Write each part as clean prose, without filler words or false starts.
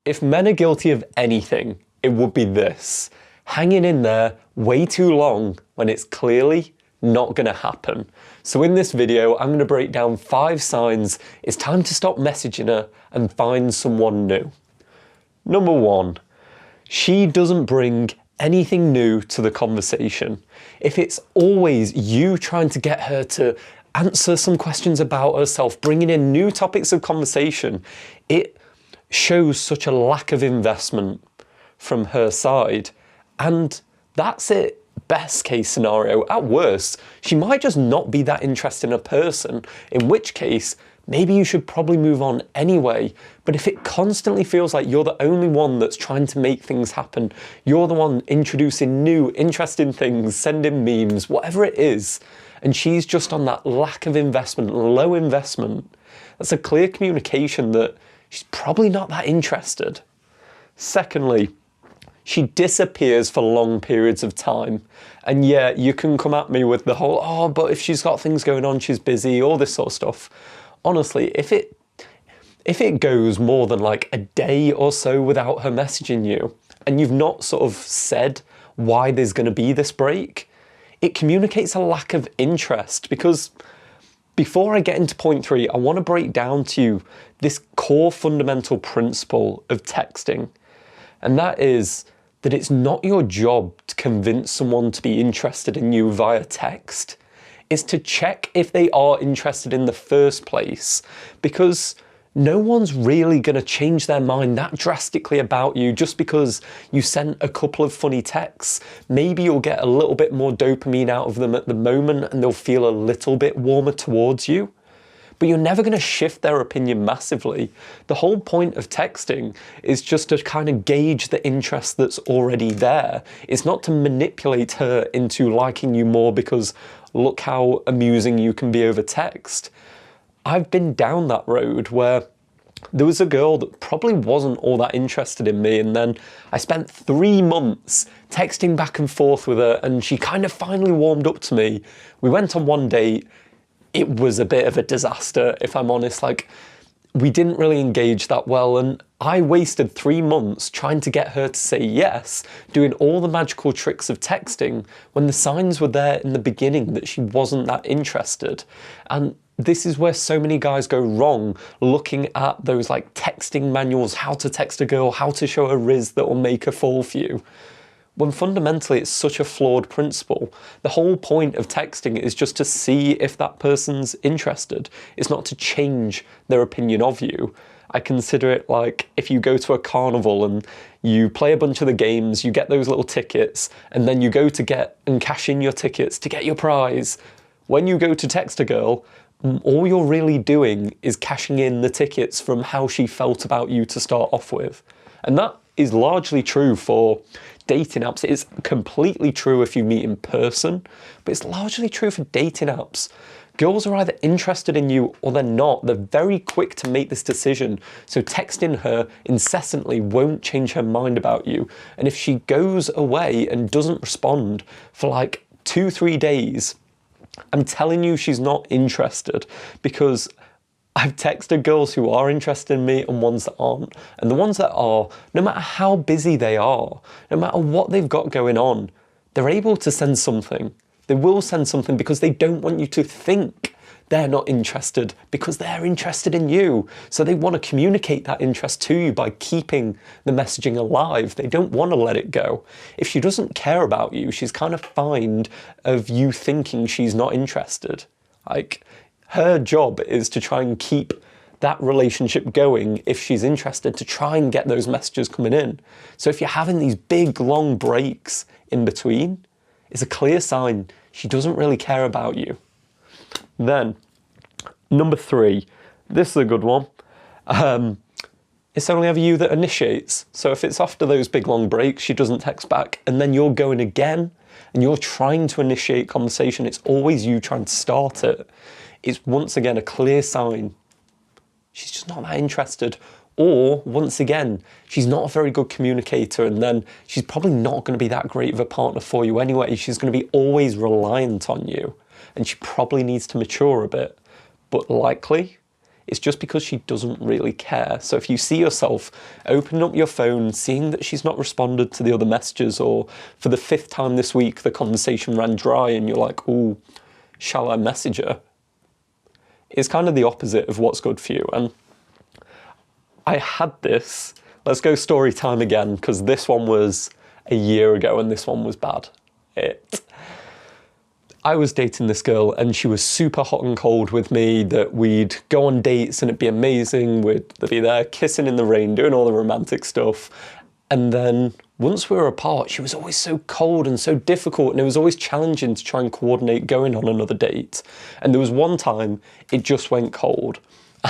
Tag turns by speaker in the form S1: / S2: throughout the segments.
S1: If men are guilty of anything, it would be this: hanging in there way too long when it's clearly not going to happen. So in this video, I'm going to break down 5 signs it's time to stop messaging her and find someone new. Number 1, she doesn't bring anything new to the conversation. If it's always you trying to get her to answer some questions about herself, bringing in new topics of conversation, it shows such a lack of investment from her side. And that's it. Best case scenario. At worst, she might just not be that interested in a person, in which case maybe you should probably move on anyway. But if it constantly feels like you're the only one that's trying to make things happen, you're the one introducing new interesting things, sending memes, whatever it is, and she's just on that lack of investment, low investment, that's a clear communication that she's probably not that interested. Secondly, she disappears for long periods of time. And yeah, you can come at me with the whole, oh, but if she's got things going on, she's busy, all this sort of stuff. Honestly, if it goes more than like a day or so without her messaging you, and you've not sort of said why there's going to be this break, it communicates a lack of interest. Because before I get into point 3, I want to break down to you this core fundamental principle of texting. And that is that it's not your job to convince someone to be interested in you via text. It's to check if they are interested in the first place, because no one's really going to change their mind that drastically about you just because you sent a couple of funny texts. Maybe you'll get a little bit more dopamine out of them at the moment and they'll feel a little bit warmer towards you. But you're never going to shift their opinion massively. The whole point of texting is just to kind of gauge the interest that's already there. It's not to manipulate her into liking you more because look how amusing you can be over text. I've been down that road where there was a girl that probably wasn't all that interested in me, and then I spent 3 months texting back and forth with her, and she kind of finally warmed up to me. We went on one date. It was a bit of a disaster, if I'm honest. Like, we didn't really engage that well, and I wasted 3 months trying to get her to say yes, doing all the magical tricks of texting when the signs were there in the beginning that she wasn't that interested. And this is where so many guys go wrong, looking at those like texting manuals, how to text a girl, how to show a rizz that will make her fall for you, when fundamentally it's such a flawed principle. The whole point of texting is just to see if that person's interested. It's not to change their opinion of you. I consider it like if you go to a carnival and you play a bunch of the games, you get those little tickets, and then you go to get and cash in your tickets to get your prize. When you go to text a girl, all you're really doing is cashing in the tickets from how she felt about you to start off with. And that is largely true for dating apps. It is completely true if you meet in person, but it's largely true for dating apps. Girls are either interested in you or they're not. They're very quick to make this decision. So texting her incessantly won't change her mind about you. And if she goes away and doesn't respond for like 2-3 days, I'm telling you she's not interested, because I've texted girls who are interested in me and ones that aren't. And the ones that are, no matter how busy they are, no matter what they've got going on, they're able to send something. They will send something because they don't want you to think they're not interested, because they're interested in you. So they want to communicate that interest to you by keeping the messaging alive. They don't want to let it go. If she doesn't care about you, she's kind of fine of you thinking she's not interested. Like, her job is to try and keep that relationship going if she's interested, to try and get those messages coming in. So if you're having these big, long breaks in between, it's a clear sign she doesn't really care about you. Then, number 3, this is a good one. It's only ever you that initiates. So if it's after those big, long breaks, she doesn't text back, and then you're going again, and you're trying to initiate conversation, it's always you trying to start it. It's once again a clear sign she's just not that interested. Or once again, she's not a very good communicator, and then she's probably not going to be that great of a partner for you anyway. She's going to be always reliant on you, and she probably needs to mature a bit. But likely, it's just because she doesn't really care. So if you see yourself opening up your phone, seeing that she's not responded to the other messages, or for the 5th time this week, the conversation ran dry and you're like, oh, shall I message her? It's kind of the opposite of what's good for you. And I had this, let's go story time again, because this one was a year ago and this one was bad. I was dating this girl and she was super hot and cold with me, that we'd go on dates and it'd be amazing. We'd be there kissing in the rain, doing all the romantic stuff. And then once we were apart, she was always so cold and so difficult, and it was always challenging to try and coordinate going on another date. And there was one time it just went cold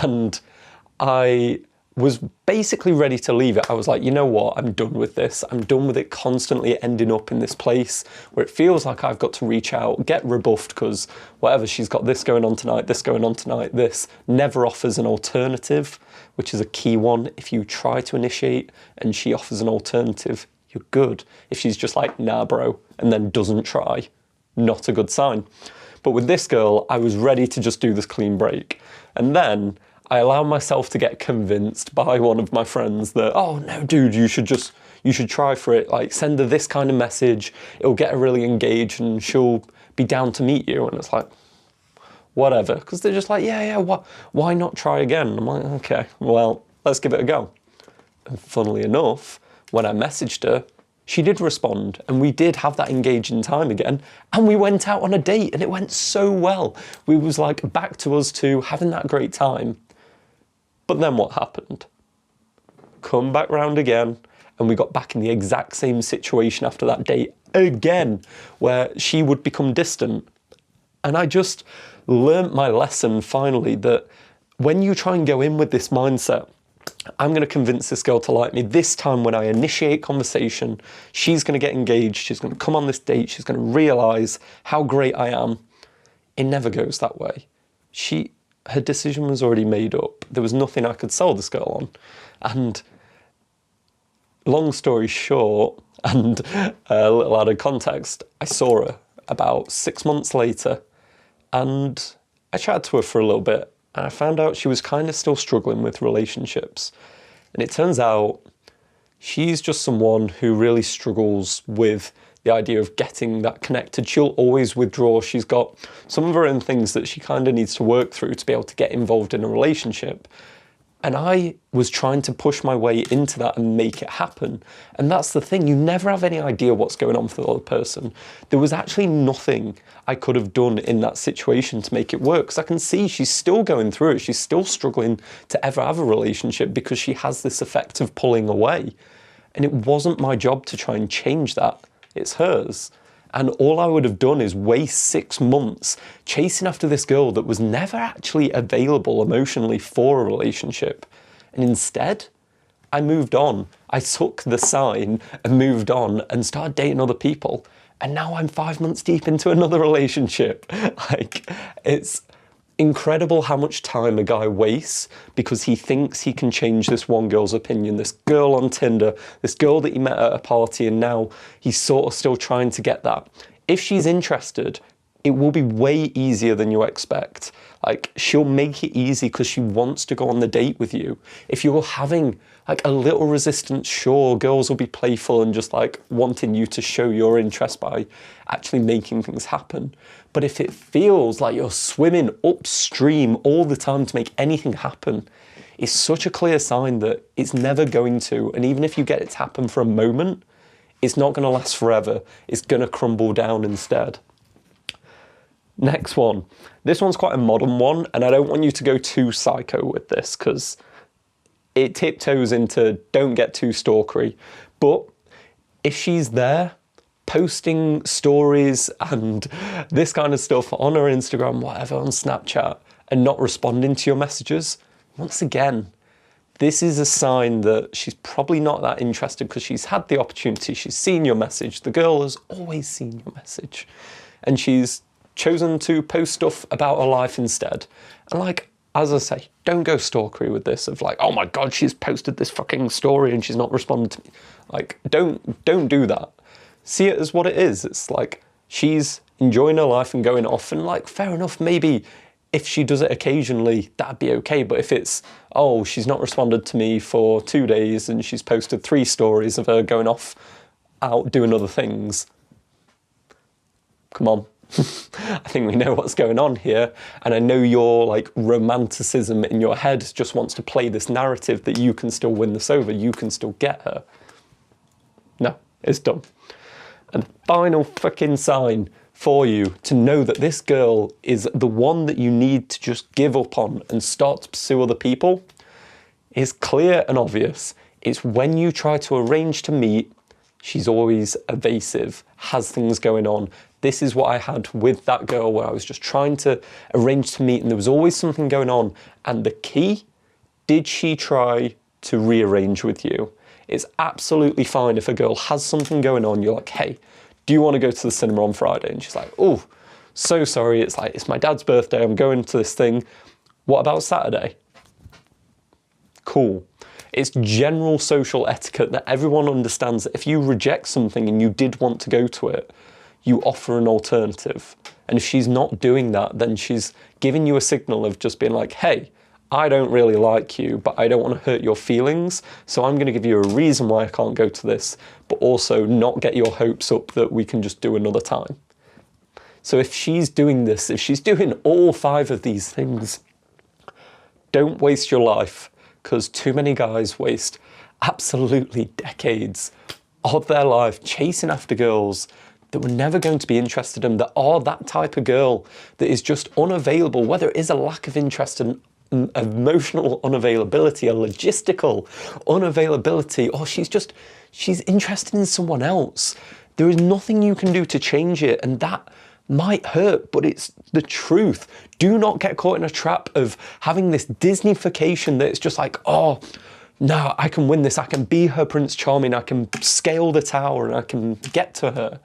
S1: and I was basically ready to leave it. I was like, you know what, I'm done with this. I'm done with it constantly ending up in this place where it feels like I've got to reach out, get rebuffed, because whatever, she's got this going on tonight, this going on tonight, this never offers an alternative, which is a key one. If you try to initiate and she offers an alternative, you're good. If she's just like, nah bro, and then doesn't try, not a good sign. But with this girl, I was ready to just do this clean break. And then I allowed myself to get convinced by one of my friends that, oh no, dude, you should try for it. Like, send her this kind of message. It'll get her really engaged and she'll be down to meet you. And it's like, whatever. Because they're just like, yeah, why not try again? And I'm like, okay, well, let's give it a go. And funnily enough, when I messaged her, she did respond and we did have that engaging time again, and we went out on a date and it went so well. We was like back to us two having that great time. But then what happened? Come back round again, and we got back in the exact same situation after that date again, where she would become distant. And I just learnt my lesson finally, that when you try and go in with this mindset, I'm going to convince this girl to like me. This time when I initiate conversation, she's going to get engaged, she's going to come on this date, she's going to realise how great I am. It never goes that way. Her decision was already made up. There was nothing I could sell this girl on. And long story short, and a little added context, I saw her about 6 months later and I chatted to her for a little bit, and I found out she was kind of still struggling with relationships. And it turns out she's just someone who really struggles with the idea of getting that connected. She'll always withdraw. She's got some of her own things that she kind of needs to work through to be able to get involved in a relationship. And I was trying to push my way into that and make it happen. And that's the thing, you never have any idea what's going on for the other person. There was actually nothing I could have done in that situation to make it work, because I can see she's still going through it. She's still struggling to ever have a relationship because she has this effect of pulling away. And it wasn't my job to try and change that. It's hers. And all I would have done is waste 6 months chasing after this girl that was never actually available emotionally for a relationship. And instead, I moved on. I took the sign and moved on and started dating other people. And now I'm 5 months deep into another relationship. Like, it's incredible how much time a guy wastes because he thinks he can change this one girl's opinion, this girl on Tinder, this girl that he met at a party, and now he's sort of still trying to get that. If she's interested, it will be way easier than you expect. Like, she'll make it easy because she wants to go on the date with you. If you're having like a little resistance, sure, girls will be playful and just like wanting you to show your interest by actually making things happen. But if it feels like you're swimming upstream all the time to make anything happen, it's such a clear sign that it's never going to. And even if you get it to happen for a moment, it's not going to last forever. It's going to crumble down instead. Next one. This one's quite a modern one, and I don't want you to go too psycho with this because it tiptoes into don't get too stalkery. But if she's there posting stories and this kind of stuff on her Instagram, whatever, on Snapchat, and not responding to your messages, once again, this is a sign that she's probably not that interested because she's had the opportunity, she's seen your message, the girl has always seen your message, and she's chosen to post stuff about her life instead. And like, as I say, don't go stalkery with this of like, oh my God, she's posted this fucking story and she's not responded to me. Like, don't do that. See it as what it is. It's like, she's enjoying her life and going off, and like, fair enough, maybe if she does it occasionally, that'd be okay. But if it's, oh, she's not responded to me for 2 days and she's posted 3 stories of her going off out doing other things, come on. I think we know what's going on here. And I know your like romanticism in your head just wants to play this narrative that you can still win this over, you can still get her. No, it's done. And the final fucking sign for you to know that this girl is the one that you need to just give up on and start to pursue other people is clear and obvious. It's when you try to arrange to meet, she's always evasive, has things going on. This is what I had with that girl where I was just trying to arrange to meet and there was always something going on. And the key, did she try to rearrange with you? It's absolutely fine if a girl has something going on, you're like, hey, do you want to go to the cinema on Friday? And she's like, oh, so sorry, it's like, it's my dad's birthday, I'm going to this thing. What about Saturday? Cool. It's general social etiquette that everyone understands that if you reject something and you did want to go to it, you offer an alternative. And if she's not doing that, then she's giving you a signal of just being like, hey, I don't really like you, but I don't want to hurt your feelings, so I'm going to give you a reason why I can't go to this, but also not get your hopes up that we can just do another time. So if she's doing this, if she's doing all 5 of these things, don't waste your life, because too many guys waste absolutely decades of their life chasing after girls that were never going to be interested in, that are that type of girl that is just unavailable, whether it is a lack of interest in emotional unavailability, a logistical unavailability, or she's interested in someone else. There is nothing you can do to change it, and that might hurt, but it's the truth. Do not get caught in a trap of having this Disneyfication that it's just like, oh, no, I can win this, I can be her Prince Charming, I can scale the tower and I can get to her.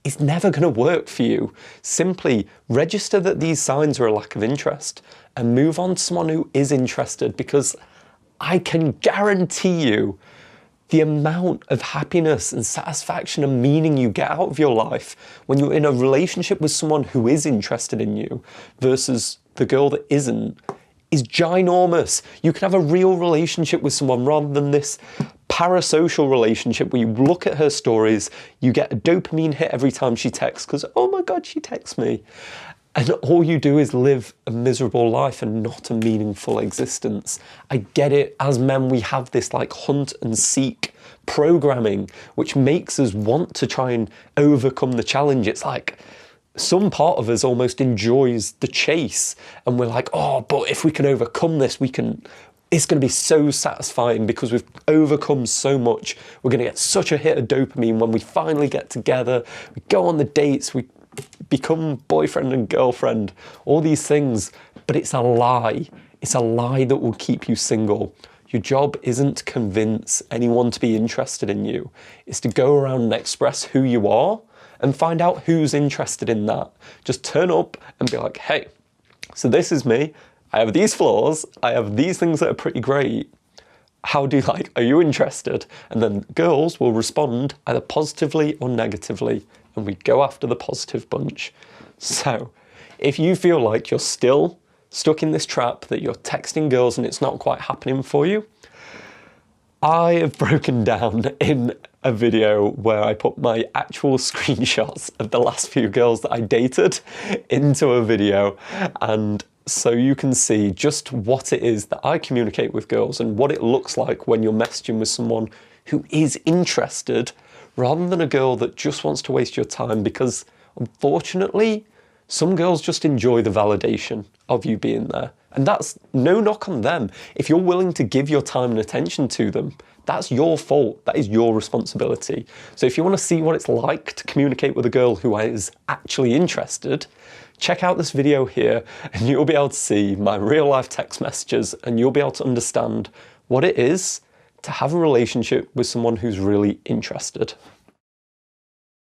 S1: It's never going to work for you. Simply register that these signs are a lack of interest and move on to someone who is interested, because I can guarantee you the amount of happiness and satisfaction and meaning you get out of your life when you're in a relationship with someone who is interested in you versus the girl that isn't is ginormous. You can have a real relationship with someone rather than this parasocial relationship where you look at her stories, you get a dopamine hit every time she texts because, oh my God, she texts me. And all you do is live a miserable life and not a meaningful existence. I get it, as men we have this like hunt and seek programming which makes us want to try and overcome the challenge. It's like some part of us almost enjoys the chase and we're like, oh, but if we can overcome this, it's going to be so satisfying because we've overcome so much. We're going to get such a hit of dopamine when we finally get together, we go on the dates, we become boyfriend and girlfriend, all these things, but it's a lie. It's a lie that will keep you single. Your job isn't to convince anyone to be interested in you. It's to go around and express who you are and find out who's interested in that. Just turn up and be like, hey, so this is me. I have these flaws. I have these things that are pretty great. How do you like? Are you interested? And then girls will respond either positively or negatively, and we go after the positive bunch. So if you feel like you're still stuck in this trap that you're texting girls and it's not quite happening for you, I have broken down in a video where I put my actual screenshots of the last few girls that I dated into a video, and so you can see just what it is that I communicate with girls and what it looks like when you're messaging with someone who is interested rather than a girl that just wants to waste your time, because unfortunately some girls just enjoy the validation of you being there. And that's no knock on them. If you're willing to give your time and attention to them, that's your fault. That is your responsibility. So if you want to see what it's like to communicate with a girl who is actually interested, check out this video here and you'll be able to see my real life text messages and you'll be able to understand what it is to have a relationship with someone who's really interested.